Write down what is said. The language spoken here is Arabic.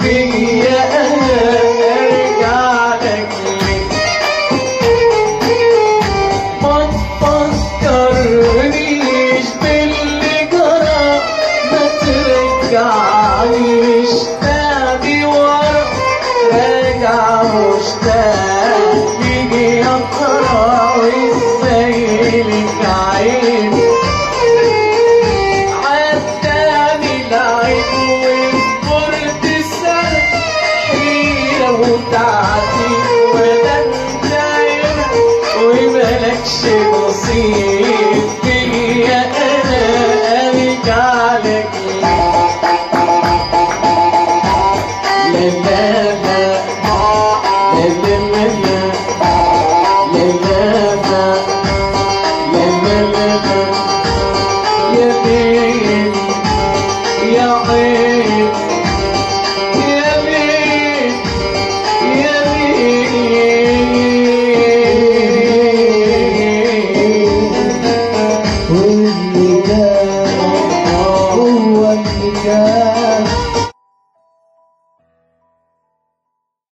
فيا انا ارجع لك ليه؟ ما تفكرنيش باللي جرى، ما ترجعنيش تاني ورا، راجع مشتاق يجي يقرا ويسيلك عين. عداني العيب وصبرت سنة حيرة وتعدي ولا انت هنا وملكش نصيب فيا انا ارجع لك.